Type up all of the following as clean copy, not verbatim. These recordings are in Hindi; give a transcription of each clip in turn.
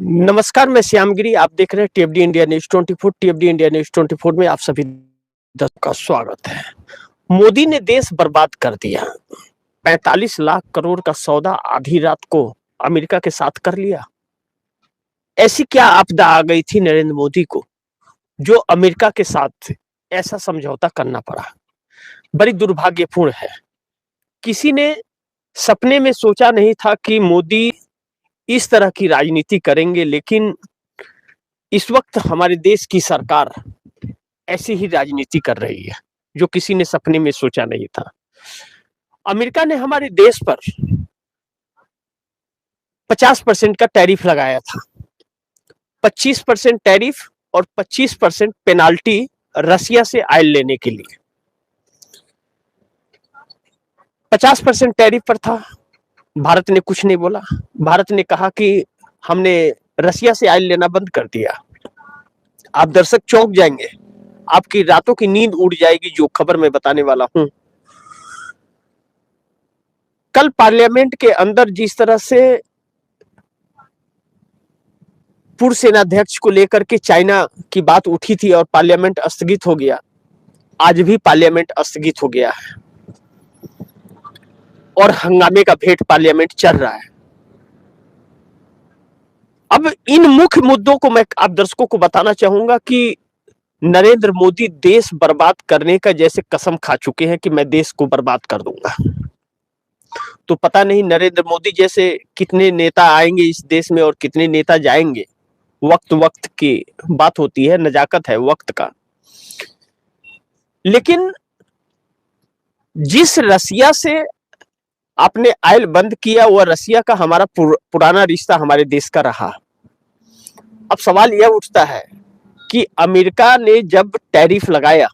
नमस्कार, मैं श्यामगिरी। आप देख रहे हैं टीएफडी इंडिया न्यूज़ 24। टीएफडी इंडिया न्यूज़ 24 में आप सभी दर्शकों का स्वागत है। मोदी ने देश बर्बाद कर दिया। 45 लाख करोड़ का सौदा आधी रात को अमेरिका के साथ कर लिया। ऐसी क्या आपदा आ गई थी नरेंद्र मोदी को, जो अमेरिका के साथ ऐसा समझौता करना पड़ा? बड़ी दुर्भाग्यपूर्ण है। किसी ने सपने में सोचा नहीं था कि मोदी इस तरह की राजनीति करेंगे, लेकिन इस वक्त हमारे देश की सरकार ऐसी ही राजनीति कर रही है, जो किसी ने सपने में सोचा नहीं था। अमेरिका ने हमारे देश पर 50% का टैरिफ लगाया था। 25% टैरिफ और 25% पेनाल्टी रसिया से ऑयल लेने के लिए। 50% टैरिफ पर था। भारत ने कुछ नहीं बोला। भारत ने कहा कि हमने रसिया से ऑयल लेना बंद कर दिया। आप दर्शक चौंक जाएंगे, आपकी रातों की नींद उड़ जाएगी जो खबर मैं बताने वाला हूं। कल पार्लियामेंट के अंदर जिस तरह से पूर्व सेनाध्यक्ष को लेकर के चाइना की बात उठी थी और पार्लियामेंट स्थगित हो गया, आज भी पार्लियामेंट स्थगित हो गया है और हंगामे का भेंट पार्लियामेंट चल रहा है। अब इन मुख्य मुद्दों को मैं आप दर्शकों को बताना चाहूंगा कि नरेंद्र मोदी देश बर्बाद करने का जैसे कसम खा चुके हैं कि मैं देश को बर्बाद कर दूंगा। तो पता नहीं नरेंद्र मोदी जैसे कितने नेता आएंगे इस देश में और कितने नेता जाएंगे। वक्त की बात होती है, नजाकत है वक्त का। लेकिन जिस रसिया से आपने ऑयल बंद किया, वह रसिया का हमारा पुराना रिश्ता हमारे देश का रहा। अब सवाल यह उठता है कि अमेरिका ने जब टैरिफ लगाया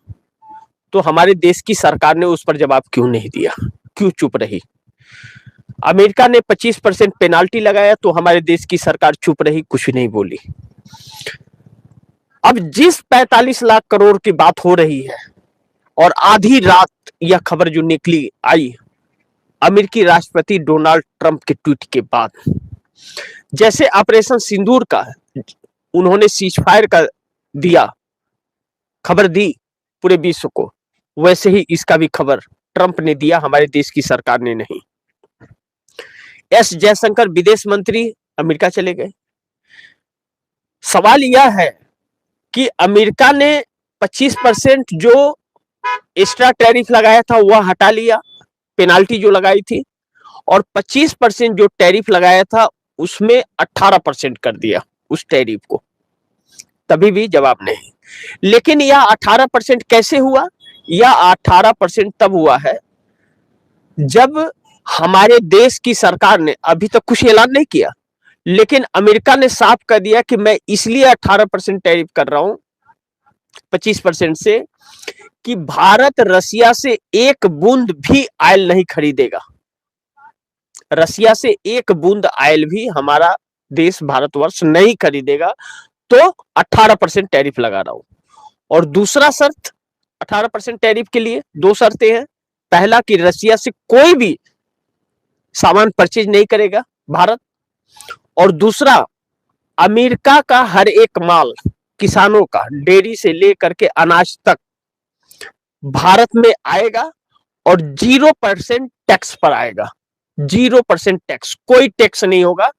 तो हमारे देश की सरकार ने उस पर जवाब क्यों नहीं दिया, क्यों चुप रही? अमेरिका ने 25% पेनाल्टी लगाया तो हमारे देश की सरकार चुप रही, कुछ नहीं बोली। अब जिस 45 लाख करोड़ की बात हो रही है और आधी रात यह खबर जो निकली आई अमेरिकी राष्ट्रपति डोनाल्ड ट्रंप के ट्वीट के बाद, जैसे ऑपरेशन सिंदूर का उन्होंने सीजफायर का दिया, खबर दी पूरे विश्व को, वैसे ही इसका भी खबर ट्रंप ने दिया, हमारे देश की सरकार ने नहीं। एस जयशंकर विदेश मंत्री अमेरिका चले गए। सवाल यह है कि अमेरिका ने 25% जो एक्स्ट्रा टैरिफ लगाया था वह हटा लिया, पेनाल्टी जो लगाई थी, और 25% जो टैरिफ लगाया था उसमें 18% कर दिया उस टैरिफ को। तभी भी जवाब नहीं। लेकिन यह 18% कैसे हुआ? यह 18% तब हुआ है जब हमारे देश की सरकार ने, अभी तक कुछ ऐलान नहीं किया, लेकिन अमेरिका ने साफ कर दिया कि मैं इसलिए 18% टैरिफ कर रहा हूं 25% से कि भारत रसिया से एक बूंद भी ऑयल नहीं खरीदेगा। रसिया से एक बूंद ऑयल भी हमारा देश भारतवर्ष नहीं खरीदेगा, तो 18% टैरिफ लगा रहा हूं। और दूसरा शर्त, 18% टैरिफ के लिए दो शर्तें हैं। पहला कि रसिया से कोई भी सामान परचेज नहीं करेगा भारत, और दूसरा अमेरिका का हर एक माल, किसानों का डेयरी से लेकर के अनाज तक भारत में आएगा और 0% टैक्स पर आएगा। 0% टैक्स, कोई टैक्स नहीं होगा।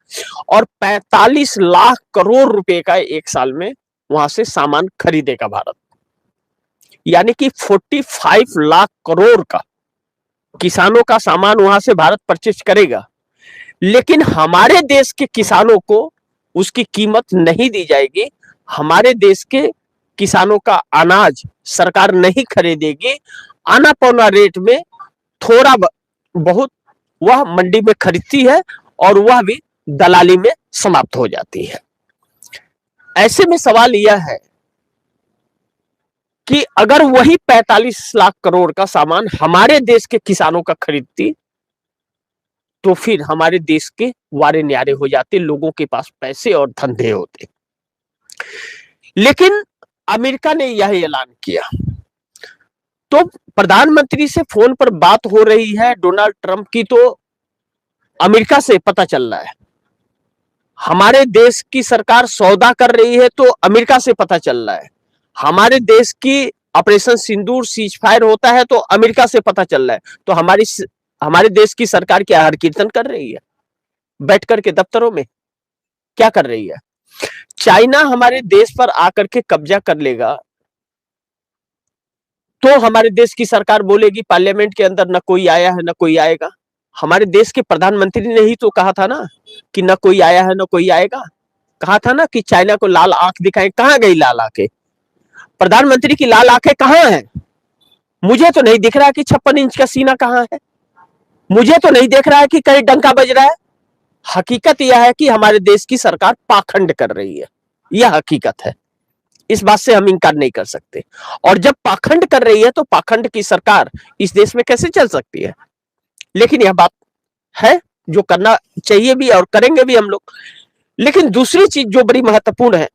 और 45 लाख करोड़ रुपए का एक साल में वहां से सामान खरीदेगा भारत, यानी कि 45 लाख करोड़ का किसानों का सामान वहां से भारत परचेज करेगा। लेकिन हमारे देश के किसानों को उसकी कीमत नहीं दी जाएगी। हमारे देश के किसानों का अनाज सरकार नहीं खरीदेगी। आना पौना रेट में थोड़ा बहुत वह मंडी में खरीदती है और वह भी दलाली में समाप्त हो जाती है। ऐसे में सवाल यह है कि अगर वही 45 लाख करोड़ का सामान हमारे देश के किसानों का खरीदती तो फिर हमारे देश के वारे न्यारे हो जाते, लोगों के पास पैसे और धंधे होते। लेकिन अमेरिका ने यह ऐलान किया। तो प्रधानमंत्री से फोन पर बात हो रही है डोनाल्ड ट्रंप की, तो अमेरिका से पता चल रहा है हमारे देश की सरकार सौदा कर रही है तो अमेरिका से पता चल रहा है। हमारे देश की ऑपरेशन सिंदूर सीज फायर होता है तो अमेरिका से पता चल रहा है। तो हमारे देश की सरकार क्या हर कीर्तन कर रही है बैठ करके दफ्तरों में? क्या कर रही है? चाइना हमारे देश पर आकर के कब्जा कर लेगा तो हमारे देश की सरकार बोलेगी पार्लियामेंट के अंदर न कोई आया है न कोई आएगा। हमारे देश के प्रधानमंत्री ने ही तो कहा था ना कि न कोई आया है न कोई आएगा। कहा था ना कि चाइना को लाल आंख दिखाएं। कहां गई लाल आंखें? प्रधानमंत्री की लाल आंखें कहां है? मुझे तो नहीं दिख रहा है कि 56 इंच का सीना कहां है। मुझे तो नहीं देख रहा है कि कहीं डंका बज रहा है। हकीकत यह है कि हमारे देश की सरकार पाखंड कर रही है। यह हकीकत है, इस बात से हम इनकार नहीं कर सकते। और जब पाखंड कर रही है तो पाखंड की सरकार इस देश में कैसे चल सकती है? लेकिन यह बात है जो करना चाहिए भी और करेंगे भी हम लोग। लेकिन दूसरी चीज जो बड़ी महत्वपूर्ण है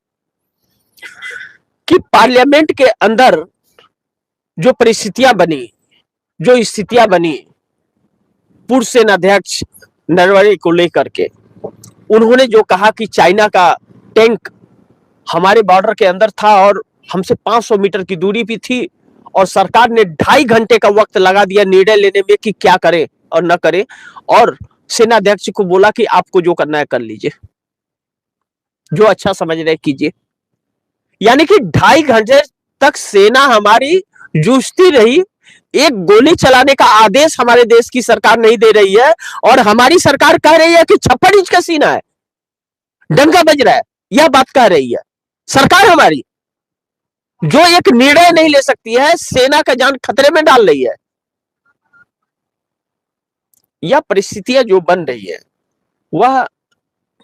कि पार्लियामेंट के अंदर जो परिस्थितियां बनी, जो स्थितियां बनी पूर्व सेनाध्यक्ष नरवणे को लेकर के, उन्होंने जो कहा कि चाइना का टैंक हमारे बॉर्डर के अंदर था और हमसे 500 मीटर की दूरी भी थी और सरकार ने 2.5 घंटे का वक्त लगा दिया निर्णय लेने में कि क्या करे और न करे, और सेनाध्यक्ष को बोला कि आपको जो करना है कर लीजिए, जो अच्छा समझ रहे कीजिए। यानी कि 2.5 घंटे तक सेना हमारी जूझती रही। एक गोली चलाने का आदेश हमारे देश की सरकार नहीं दे रही है और हमारी सरकार कह रही है कि 56 इंच का सीना है, डंका बज रहा है। यह बात कह रही है सरकार हमारी, जो एक निर्णय नहीं ले सकती है, सेना का जान खतरे में डाल रही है। यह परिस्थितियां जो बन रही है वह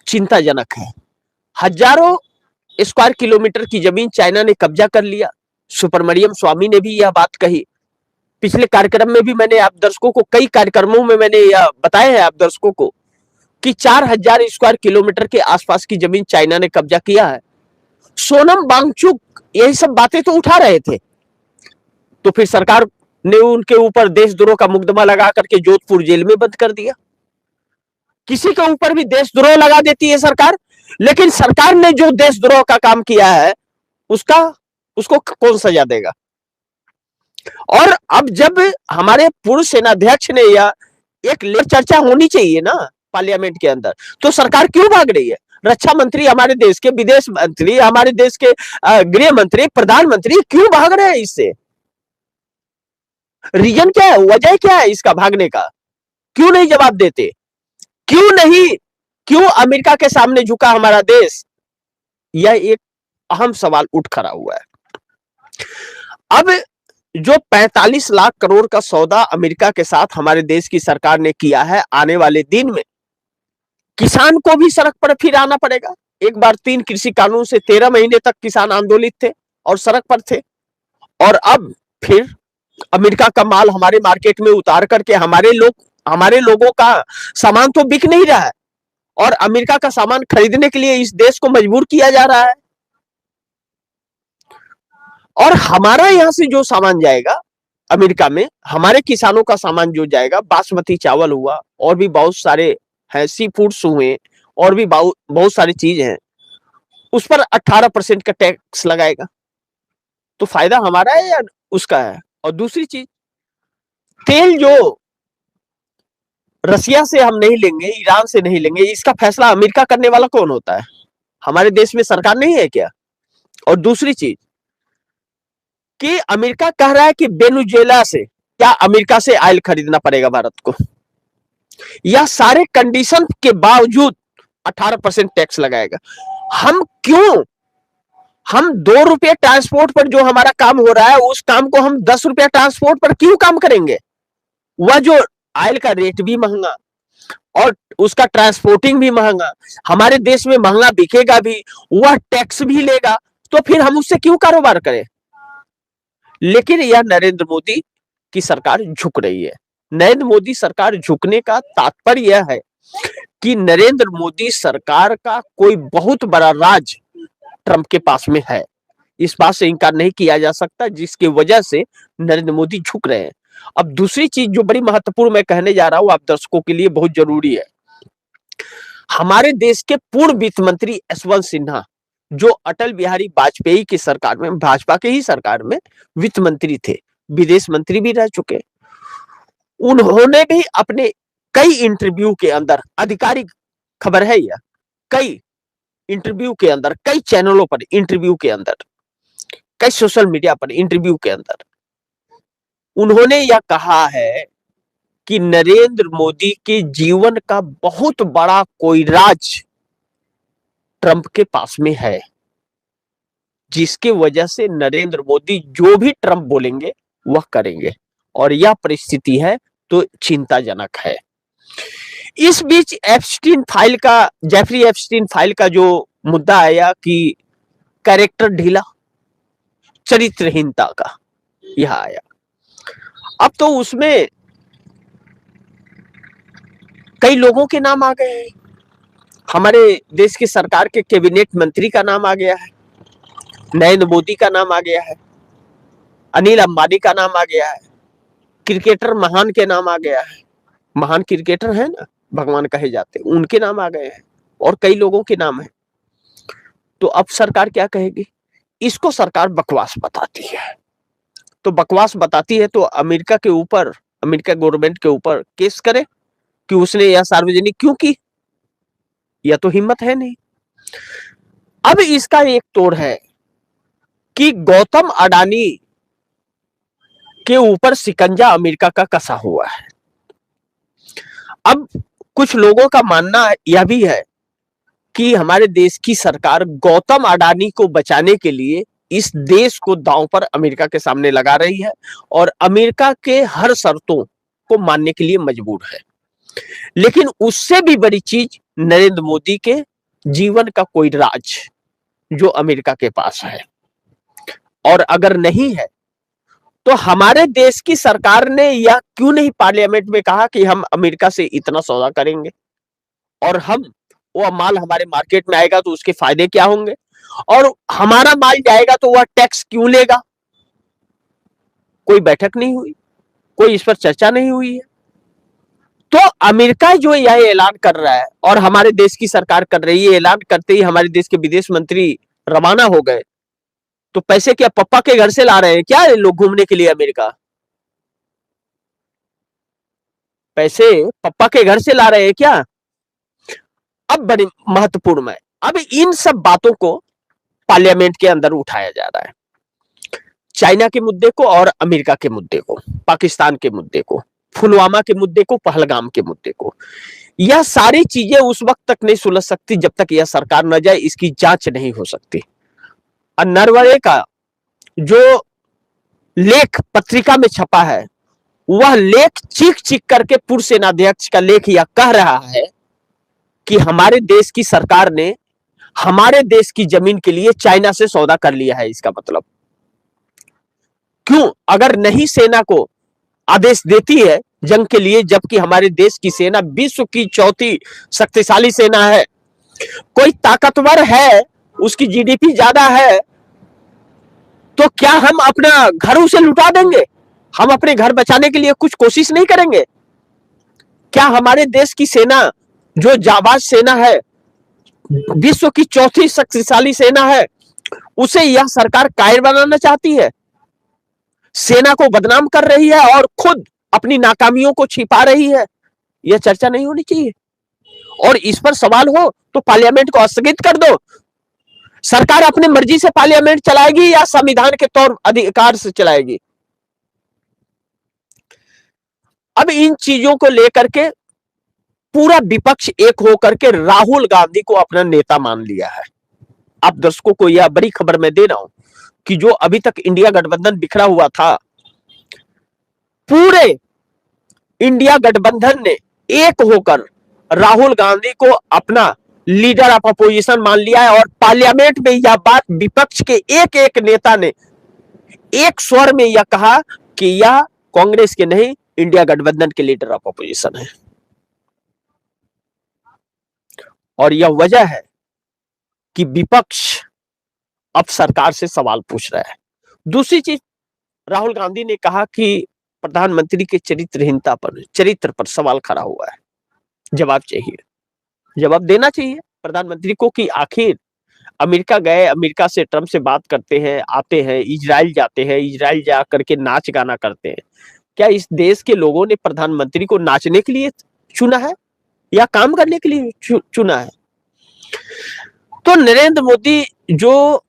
चिंताजनक है। हजारों स्क्वायर किलोमीटर की जमीन चाइना ने कब्जा कर लिया। सुब्रमण्यम स्वामी ने भी यह बात कही। पिछले कार्यक्रम में भी मैंने आप दर्शकों को, कई कार्यक्रमों में मैंने यह बताया है आप दर्शकों को कि 4000 स्क्वायर किलोमीटर के आसपास की जमीन चाइना ने कब्जा किया है। सोनम वांगचुक यही सब बातें तो उठा रहे थे, तो फिर सरकार ने उनके ऊपर देशद्रोह का मुकदमा लगा करके जोधपुर जेल में बंद कर दिया। किसी के ऊपर भी देशद्रोह लगा देती है सरकार, लेकिन सरकार ने जो देशद्रोह का काम किया है उसको कौन सजा देगा? और अब जब हमारे पूर्व सेनाध्यक्ष ने यह एक चर्चा होनी चाहिए ना पार्लियामेंट के अंदर, तो सरकार क्यों भाग रही है? रक्षा मंत्री हमारे देश के, विदेश मंत्री हमारे देश के, गृह मंत्री, प्रधानमंत्री क्यों भाग रहे हैं इससे? रीजन क्या है, वजह क्या है इसका भागने का? क्यों नहीं जवाब देते? क्यों अमेरिका के सामने झुका हमारा देश? यह एक अहम सवाल उठ खड़ा हुआ है। अब जो 45 लाख करोड़ का सौदा अमेरिका के साथ हमारे देश की सरकार ने किया है, आने वाले दिन में किसान को भी सड़क पर फिर आना पड़ेगा। एक बार 3 कृषि कानून से 13 महीने तक किसान आंदोलित थे और सड़क पर थे, और अब फिर अमेरिका का माल हमारे मार्केट में उतार करके हमारे लोगों का सामान तो बिक नहीं रहा है और अमेरिका का सामान खरीदने के लिए इस देश को मजबूर किया जा रहा है। और हमारा यहां से जो सामान जाएगा अमेरिका में, हमारे किसानों का सामान जो जाएगा, बासमती चावल हुआ और भी बहुत सारे हैं, सी फूड्स हुए और भी बहुत सारी चीज हैं, उस पर 18% का टैक्स लगाएगा। तो फायदा हमारा है या उसका है? और दूसरी चीज, तेल जो रसिया से हम नहीं लेंगे, ईरान से नहीं लेंगे, इसका फैसला अमेरिका करने वाला कौन होता है? हमारे देश में सरकार नहीं है क्या? और दूसरी चीज कि अमेरिका कह रहा है कि वेनेजुएला से, क्या अमेरिका से ऑयल खरीदना पड़ेगा भारत को? यह सारे कंडीशन के बावजूद 18% टैक्स लगाएगा। हम 2 रुपये ट्रांसपोर्ट पर जो हमारा काम हो रहा है, उस काम को हम 10 रुपया ट्रांसपोर्ट पर क्यों काम करेंगे? वह जो ऑयल का रेट भी महंगा और उसका ट्रांसपोर्टिंग भी महंगा, हमारे देश में महंगा बिकेगा भी, वह टैक्स भी लेगा, तो फिर हम उससे क्यों कारोबार करें? लेकिन यह नरेंद्र मोदी की सरकार झुक रही है। नरेंद्र मोदी सरकार झुकने का तात्पर्य यह है कि नरेंद्र मोदी सरकार का कोई बहुत बड़ा राज ट्रंप के पास में है। इस बात से इनकार नहीं किया जा सकता, जिसकी वजह से नरेंद्र मोदी झुक रहे हैं। अब दूसरी चीज जो बड़ी महत्वपूर्ण मैं कहने जा रहा हूं आप दर्शकों के लिए, बहुत जरूरी है। हमारे देश के पूर्व वित्त मंत्री यशवंत सिन्हा, जो अटल बिहारी वाजपेयी की सरकार में, भाजपा के ही सरकार में वित्त मंत्री थे, विदेश मंत्री भी रह चुके, उन्होंने भी अपने कई इंटरव्यू के अंदर, आधिकारिक खबर है यह, कई इंटरव्यू के अंदर, कई चैनलों पर इंटरव्यू के अंदर, कई सोशल मीडिया पर इंटरव्यू के अंदर उन्होंने यह कहा है कि नरेंद्र मोदी के जीवन का बहुत बड़ा कोई राज ट्रंप के पास में है, जिसके वजह से नरेंद्र मोदी जो भी ट्रंप बोलेंगे वह करेंगे, और यह परिस्थिति है तो चिंताजनक है। इस बीच एप्स्टीन फाइल का, जेफरी एप्स्टीन फाइल का जो मुद्दा आया कि कैरेक्टर ढीला, चरित्रहीनता का, यह आया। अब तो उसमें कई लोगों के नाम आ गए हैं। हमारे देश की सरकार के कैबिनेट मंत्री का नाम आ गया है, नरेंद्र मोदी का नाम आ गया है, अनिल अंबानी का नाम आ गया है, क्रिकेटर महान के नाम आ गया है, महान क्रिकेटर है ना, भगवान कहे जाते, उनके नाम आ गए हैं, और कई लोगों के नाम है। तो अब सरकार क्या कहेगी? इसको सरकार बकवास बताती है। तो बकवास बताती है तो अमेरिका के ऊपर, अमेरिका गवर्नमेंट के ऊपर केस करे कि उसने यह सार्वजनिक क्यों की? यह तो हिम्मत है नहीं। अब इसका एक तोड़ है कि गौतम अडानी के ऊपर शिकंजा अमेरिका का कसा हुआ है। अब कुछ लोगों का मानना यह भी है कि हमारे देश की सरकार गौतम अडानी को बचाने के लिए इस देश को दांव पर अमेरिका के सामने लगा रही है, और अमेरिका के हर शर्तों को मानने के लिए मजबूर है। लेकिन उससे भी बड़ी चीज नरेंद्र मोदी के जीवन का कोई राज जो अमेरिका के पास है, और अगर नहीं है तो हमारे देश की सरकार ने यह क्यों नहीं पार्लियामेंट में कहा कि हम अमेरिका से इतना सौदा करेंगे, और हम वो माल हमारे मार्केट में आएगा तो उसके फायदे क्या होंगे, और हमारा माल जाएगा तो वह टैक्स क्यों लेगा? कोई बैठक नहीं हुई, कोई इस पर चर्चा नहीं हुई है। तो अमेरिका जो यह ऐलान कर रहा है और हमारे देश की सरकार कर रही है, ऐलान करते ही हमारे देश के विदेश मंत्री रवाना हो गए, तो पैसे क्या पप्पा के घर से ला रहे हैं क्या लोग घूमने के लिए अमेरिका? पैसे पप्पा के घर से ला रहे हैं क्या? अब बड़ी महत्वपूर्ण है, अब इन सब बातों को पार्लियामेंट के अंदर उठाया जा रहा है, चाइना के मुद्दे को और अमेरिका के मुद्दे को, पाकिस्तान के मुद्दे को, पुलवामा के मुद्दे को, पहलगाम के मुद्दे को। यह सारी चीजें उस वक्त तक नहीं सुलझ सकती जब तक यह सरकार न जाए, इसकी जांच नहीं हो सकती। नरवणे का जो लेख पत्रिका में छपा है, वह लेख चीख चीख करके पूर्व सेनाध्यक्ष का लेख यह कह रहा है कि हमारे देश की सरकार ने हमारे देश की जमीन के लिए चाइना से सौदा कर लिया है। इसका मतलब क्यों? अगर नहीं सेना को आदेश देती है जंग के लिए, जबकि हमारे देश की सेना विश्व की चौथी शक्तिशाली सेना है, कोई ताकतवर है, उसकी जीडीपी ज्यादा है, तो क्या हम अपना घर उसे लुटा देंगे? हम अपने घर बचाने के लिए कुछ कोशिश नहीं करेंगे? क्या हमारे देश की सेना जो जाबाज सेना है, विश्व की चौथी शक्तिशाली सेना है, उसे यह सरकार कायर बनाना चाहती है, सेना को बदनाम कर रही है और खुद अपनी नाकामियों को छिपा रही है? यह चर्चा नहीं होनी चाहिए, और इस पर सवाल हो तो पार्लियामेंट को स्थगित कर दो। सरकार अपनी मर्जी से पार्लियामेंट चलाएगी या संविधान के तौर अधिकार से चलाएगी? अब इन चीजों को लेकर के पूरा विपक्ष एक होकर के राहुल गांधी को अपना नेता मान लिया है। आप दर्शकों को यह बड़ी खबर मैं दे रहा हूं कि जो अभी तक इंडिया गठबंधन बिखरा हुआ था, पूरे इंडिया गठबंधन ने एक होकर राहुल गांधी को अपना लीडर ऑफ अपोजिशन मान लिया है, और पार्लियामेंट में यह बात विपक्ष के एक एक नेता ने एक स्वर में यह कहा कि यह कांग्रेस के नहीं, इंडिया गठबंधन के लीडर ऑफ अपोजिशन है। और यह वजह है कि विपक्ष अब सरकार से सवाल पूछ रहा है। दूसरी चीज, राहुल गांधी ने कहा कि प्रधानमंत्री के चरित्र पर सवाल खड़ा हुआ है, जवाब चाहिए। जवाब देना चाहिए प्रधानमंत्री को कि आखिर अमेरिका गए, अमेरिका से ट्रंप से बात करते हैं, आते हैं, इजराइल जाते हैं, इजराइल जा करके नाच गाना करते हैं। क्या इस देश के लोगों ने प्रधानमंत्री को नाचने के लिए चुना है या काम करने के लिए चुना है? तो नरेंद्र मोदी जो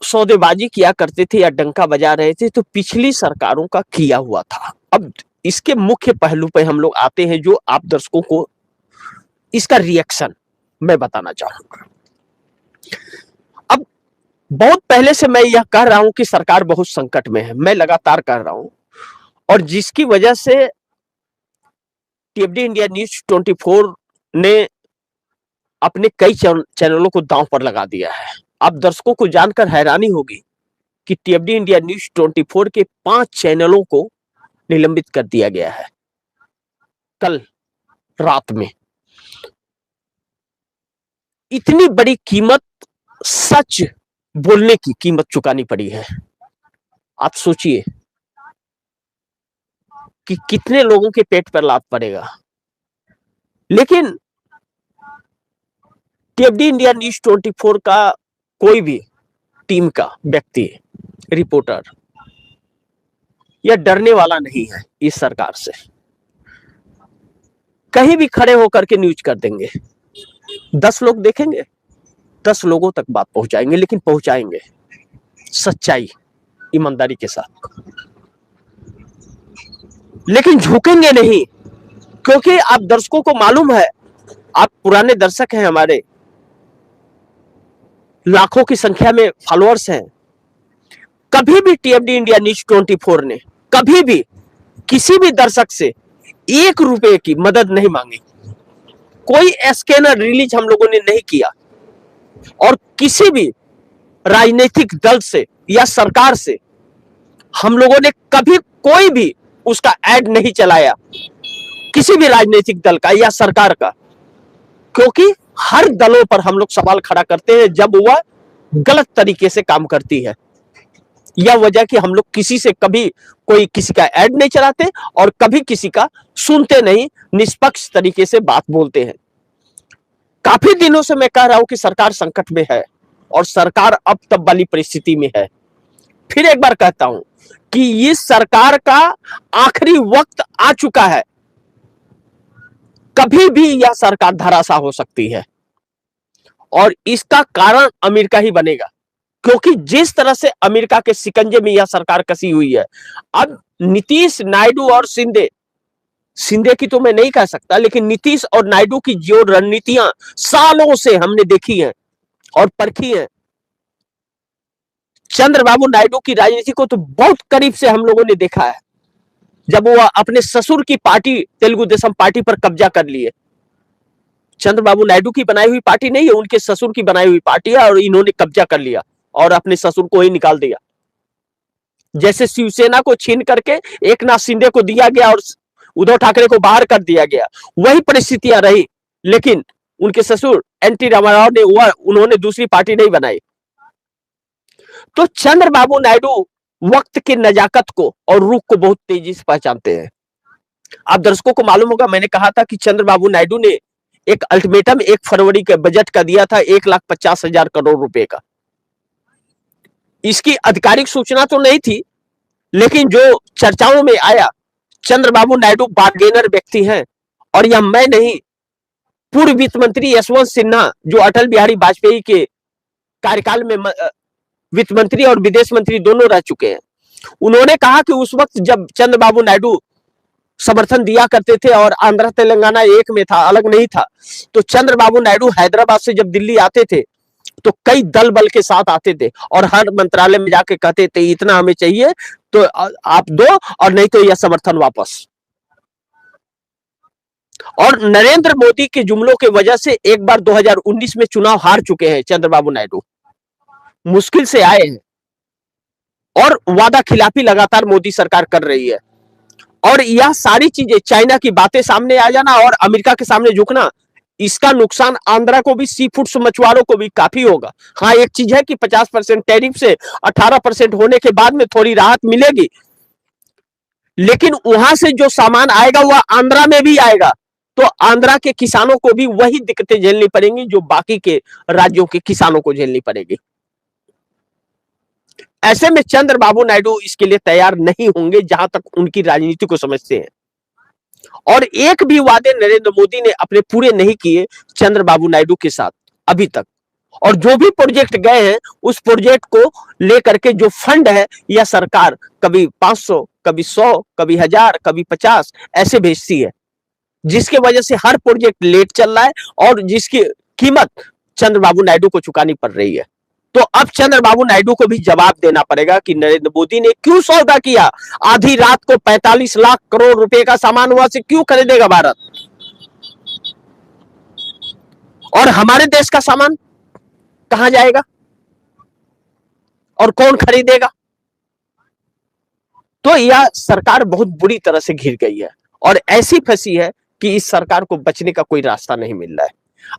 सौदेबाजी किया करते थे या डंका बजा रहे थे, तो पिछली सरकारों का किया हुआ था। अब इसके मुख्य पहलू पे हम लोग आते हैं, जो आप दर्शकों को इसका रिएक्शन मैं बताना चाहूंगा। अब बहुत पहले से मैं यह कह रहा हूं कि सरकार बहुत संकट में है, मैं लगातार कह रहा हूं, और जिसकी वजह से टीएफडी इंडिया न्यूज 24 ने अपने कई चैनलों को दांव पर लगा दिया है। आप दर्शकों को जानकर हैरानी होगी कि टीएफडी इंडिया न्यूज 24 के 5 चैनलों को निलंबित कर दिया गया है कल रात में। इतनी बड़ी कीमत, सच बोलने की कीमत चुकानी पड़ी है। आप सोचिए कि कितने लोगों के पेट पर लात पड़ेगा। लेकिन टीएफडी इंडिया न्यूज 24 का कोई भी टीम का व्यक्ति, रिपोर्टर, यह डरने वाला नहीं है इस सरकार से। कहीं भी खड़े होकर के न्यूज कर देंगे, 10 लोग देखेंगे, 10 लोगों तक बात पहुंचाएंगे, लेकिन पहुंचाएंगे सच्चाई, ईमानदारी के साथ। लेकिन झुकेंगे नहीं, क्योंकि आप दर्शकों को मालूम है, आप पुराने दर्शक हैं हमारे, लाखों की संख्या में फॉलोअर्स हैं। कभी भी टीएफडी इंडिया न्यूज 24 ने कभी भी किसी भी दर्शक से 1 रुपए की मदद नहीं मांगी। कोई स्कैनर रिलीज हम लोगों ने नहीं किया, और किसी भी राजनीतिक दल से या सरकार से हम लोगों ने कभी कोई भी उसका ऐड नहीं चलाया, किसी भी राजनीतिक दल का या सरकार का। क्योंकि हर दलों पर हम लोग सवाल खड़ा करते हैं जब वह गलत तरीके से काम करती है। यह वजह कि हम लोग किसी से कभी कोई किसी का ऐड नहीं चलाते और कभी किसी का सुनते नहीं, निष्पक्ष तरीके से बात बोलते हैं। काफी दिनों से मैं कह रहा हूं कि सरकार संकट में है, और सरकार अब तब वाली परिस्थिति में है। फिर एक बार कहता हूं कि इस सरकार का आखिरी वक्त आ चुका है। कभी भी यह सरकार धराशायी हो सकती है, और इसका कारण अमेरिका ही बनेगा। क्योंकि जिस तरह से अमेरिका के शिकंजे में यह सरकार कसी हुई है, अब नीतीश, नायडू और शिंदे की तो मैं नहीं कह सकता, लेकिन नीतीश और नायडू की जो रणनीतियां सालों से हमने देखी हैं और परखी हैं, चंद्रबाबू नायडू की राजनीति को तो बहुत करीब से हम लोगों ने देखा है, जब वो अपने ससुर की पार्टी तेलुगु देशम पार्टी पर कब्जा कर लिए। चंद्रबाबू नायडू की बनाई हुई पार्टी नहीं है, उनके ससुर की बनाई हुई पार्टी है, और इन्होंने कब्जा कर लिया और अपने ससुर को ही निकाल दिया। जैसे शिवसेना को छीन करके एकनाथ शिंदे को दिया गया और उद्धव ठाकरे को बाहर कर दिया गया, वही परिस्थितियां रही। लेकिन उनके ससुर एनटी रामाराव ने उन्होंने दूसरी पार्टी नहीं बनाई। तो चंद्रबाबू नायडू वक्त की नजाकत को और रुख को बहुत तेजी से पहचानते हैं। आप दर्शकों को मालूम होगा, मैंने कहा था कि चंद्रबाबू नायडू ने एक अल्टीमेटम 1 फरवरी के बजट का दिया था, 1,50,000 करोड़ रुपए का। इसकी आधिकारिक सूचना तो नहीं थी, लेकिन जो चर्चाओं में आया, चंद्रबाबू नायडू बार्गेनर व्यक्ति हैं, और यह मैं नहीं, पूर्व वित्त मंत्री यशवंत सिन्हा, जो अटल बिहारी वाजपेयी के कार्यकाल में वित्त मंत्री और विदेश मंत्री दोनों रह चुके हैं, उन्होंने कहा कि उस वक्त जब चंद्रबाबू नायडू समर्थन दिया करते थे और आंध्र तेलंगाना एक में था, अलग नहीं था, तो चंद्रबाबू नायडू हैदराबाद से जब दिल्ली आते थे तो कई दल बल के साथ आते थे और हर मंत्रालय में जाके कहते थे इतना हमें चाहिए तो आप दो, और नहीं तो यह समर्थन वापस। और नरेंद्र मोदी के जुमलों की वजह से एक बार 2019 में चुनाव हार चुके हैं चंद्रबाबू नायडू, मुश्किल से आए हैं, और वादा खिलाफी लगातार मोदी सरकार कर रही है। और यह सारी चीजें, चाइना की बातें सामने आ जाना और अमेरिका के सामने झुकना, इसका नुकसान आंध्रा को भी, सी फूड्स मछुआरों को भी काफी होगा। हाँ, एक चीज है कि 50% टैरिफ से 18% होने के बाद में थोड़ी राहत मिलेगी, लेकिन वहां से जो सामान आएगा वह आंध्रा में भी आएगा, तो आंध्रा के किसानों को भी वही दिक्कतें झेलनी पड़ेंगी जो बाकी के राज्यों के किसानों को झेलनी पड़ेगी। ऐसे में चंद्रबाबू नायडू इसके लिए तैयार नहीं होंगे जहां तक उनकी राजनीति को समझते हैं। और एक भी वादे नरेंद्र मोदी ने अपने पूरे नहीं किए चंद्रबाबू नायडू के साथ अभी तक। और जो भी प्रोजेक्ट गए हैं उस प्रोजेक्ट को लेकर के जो फंड है यह सरकार कभी 500, कभी 100, कभी 1000, कभी 50 ऐसे भेजती है, जिसके वजह से हर प्रोजेक्ट लेट चल रहा है और जिसकी कीमत चंद्रबाबू नायडू को चुकानी पड़ रही है। तो अब चंद्रबाबू नायडू को भी जवाब देना पड़ेगा कि नरेंद्र मोदी ने क्यों सौदा किया। आधी रात को 45 लाख करोड़ रुपए का सामान वहां से क्यों खरीदेगा भारत, और हमारे देश का सामान कहां जाएगा और कौन खरीदेगा। तो यह सरकार बहुत बुरी तरह से घिर गई है और ऐसी फंसी है कि इस सरकार को बचने का कोई रास्ता नहीं मिल रहा है।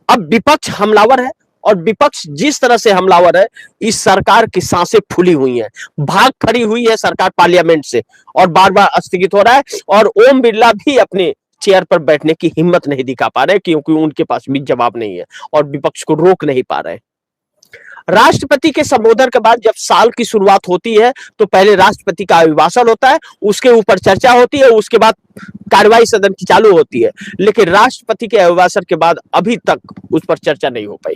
अब विपक्ष हमलावर है और विपक्ष जिस तरह से हमलावर है, इस सरकार की सांसें फूली हुई हैं, भाग खड़ी हुई है सरकार पार्लियामेंट से और बार बार स्थगित हो रहा है। और ओम बिरला भी अपने चेयर पर बैठने की हिम्मत नहीं दिखा पा रहे क्योंकि उनके पास भी जवाब नहीं है और विपक्ष को रोक नहीं पा रहे। राष्ट्रपति के संबोधन के बाद जब साल की शुरुआत होती है तो पहले राष्ट्रपति का अभिभाषण होता है, उसके ऊपर चर्चा होती है, उसके बाद कार्यवाही सदन की चालू होती है। लेकिन राष्ट्रपति के अभिभाषण के बाद अभी तक उस पर चर्चा नहीं हो पाई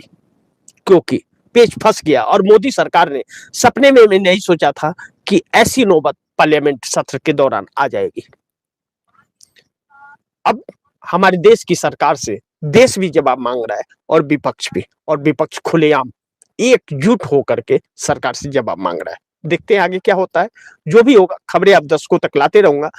क्योंकि पेच फंस गया और मोदी सरकार ने सपने में भी नहीं सोचा था कि ऐसी नौबत पार्लियामेंट सत्र के दौरान आ जाएगी। अब हमारे देश की सरकार से देश भी जवाब मांग रहा है और विपक्ष भी, और विपक्ष खुलेआम एकजुट होकर के सरकार से जवाब मांग रहा है। देखते हैं आगे क्या होता है। जो भी होगा खबरें आप दर्शकों तक लाते रहूंगा,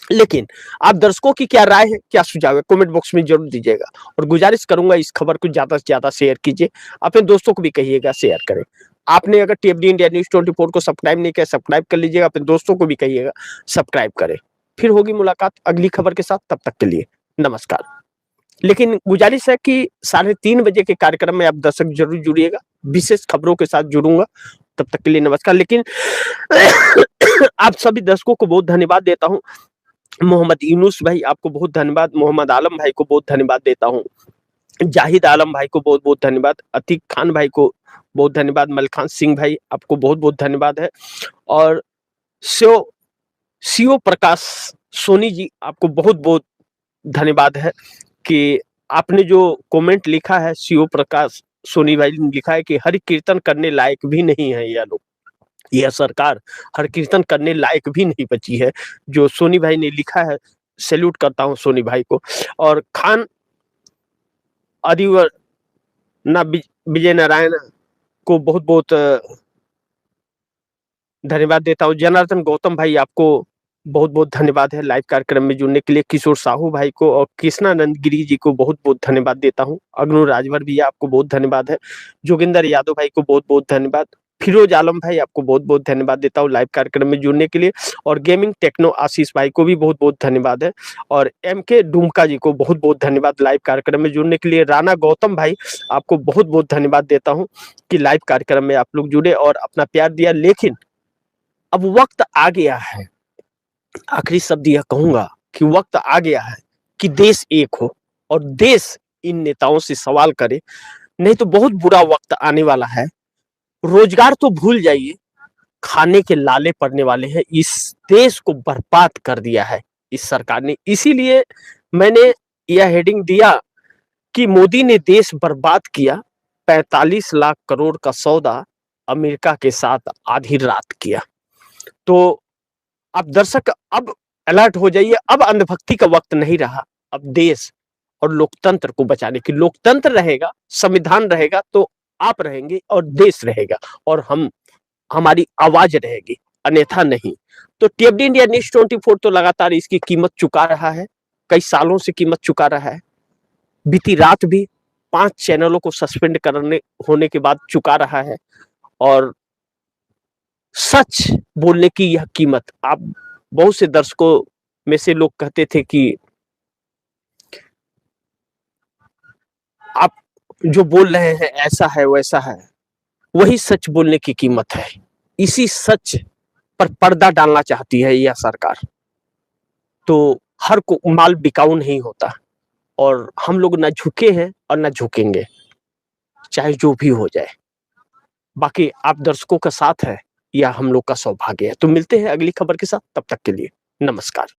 लेकिन आप दर्शकों की क्या राय है, क्या सुझाव है, कमेंट बॉक्स में जरूर दीजिएगा। और गुजारिश करूंगा इस खबर को ज्यादा से ज्यादा शेयर कीजिए, अपने दोस्तों को भी कहिएगा शेयर करें। आपने अगर टीएफडी इंडिया न्यूज 24 को सब्सक्राइब नहीं किया, सब्सक्राइब कर लीजिएगा, अपने दोस्तों को भी कहिएगा सब्सक्राइब करें। फिर होगी मुलाकात अगली खबर के साथ, तब तक के लिए नमस्कार। लेकिन गुजारिश है कि 3:30 बजे के कार्यक्रम में आप दर्शक जरूर जुड़िएगा, विशेष खबरों के साथ जुड़ूंगा। तब तक के लिए नमस्कार। लेकिन आप सभी दर्शकों को बहुत धन्यवाद देता हूं। मोहम्मद यूनुस भाई आपको बहुत धन्यवाद, मोहम्मद आलम भाई को बहुत धन्यवाद देता हूं, जाहिद आलम भाई को बहुत बहुत धन्यवाद, अतीक खान भाई को बहुत धन्यवाद, मलखान सिंह भाई आपको बहुत बहुत धन्यवाद है, और शिव प्रकाश सोनी जी आपको बहुत बहुत धन्यवाद है कि आपने जो कमेंट लिखा है। शिव प्रकाश सोनी भाई ने लिखा है कि हरि कीर्तन करने लायक भी नहीं है यह लोग, यह सरकार हर कीर्तन करने लायक भी नहीं बची है, जो सोनी भाई ने लिखा है। सैल्यूट करता हूं सोनी भाई को। और खान आदिवर ना विजय नारायण को बहुत बहुत धन्यवाद देता हूं। जनार्दन गौतम भाई आपको बहुत बहुत धन्यवाद है लाइव कार्यक्रम में जुड़ने के लिए। किशोर साहू भाई को और कृष्णानंद गिरी जी को बहुत बहुत धन्यवाद देता हूं। अग्नु राजभर भी आपको बहुत धन्यवाद है। जोगिंदर यादव भाई को बहुत बहुत धन्यवाद। फिरोज आलम भाई आपको बहुत बहुत धन्यवाद देता हूँ लाइव कार्यक्रम में जुड़ने के लिए। और गेमिंग टेक्नो आशीष भाई को भी बहुत बहुत धन्यवाद है। और MK डुमका जी को बहुत बहुत धन्यवाद लाइव कार्यक्रम में जुड़ने के लिए। राणा गौतम भाई आपको बहुत बहुत धन्यवाद देता हूँ कि लाइव कार्यक्रम में आप लोग जुड़े और अपना प्यार दिया। लेकिन अब वक्त आ गया है, आखिरी शब्द यह कहूंगा कि वक्त आ गया है कि देश एक हो और देश इन नेताओं से सवाल करे, नहीं तो बहुत बुरा वक्त आने वाला है। रोजगार तो भूल जाइए, खाने के लाले पड़ने वाले हैं। इस देश को बर्बाद कर दिया है इस सरकार ने। इसीलिए मैंने यह हेडिंग दिया कि मोदी ने देश बर्बाद किया, 45 लाख करोड़ का सौदा अमेरिका के साथ आधी रात किया। तो अब दर्शक अब अलर्ट हो जाइए, अब अंधभक्ति का वक्त नहीं रहा। अब देश और लोकतंत्र को बचाने की, लोकतंत्र रहेगा, संविधान रहेगा तो आप रहेंगे और देश रहेगा और हमारी आवाज रहेगी, अन्यथा नहीं। तो टीएफडी इंडिया न्यूज 24 तो लगातार इसकी कीमत चुका रहा है, कई सालों से कीमत चुका रहा है। बीती रात भी 5 चैनलों को सस्पेंड करने होने के बाद चुका रहा है। और सच बोलने की यह कीमत, आप बहुत से दर्शकों में से लोग कहते थे कि आप जो बोल रहे हैं ऐसा है वैसा है, वही सच बोलने की कीमत है। इसी सच पर पर्दा डालना चाहती है यह सरकार। तो हर को माल बिकाऊ नहीं होता, और हम लोग ना झुके हैं और ना झुकेंगे, चाहे जो भी हो जाए। बाकी आप दर्शकों का साथ है, यह हम लोग का सौभाग्य है। तो मिलते हैं अगली खबर के साथ, तब तक के लिए नमस्कार।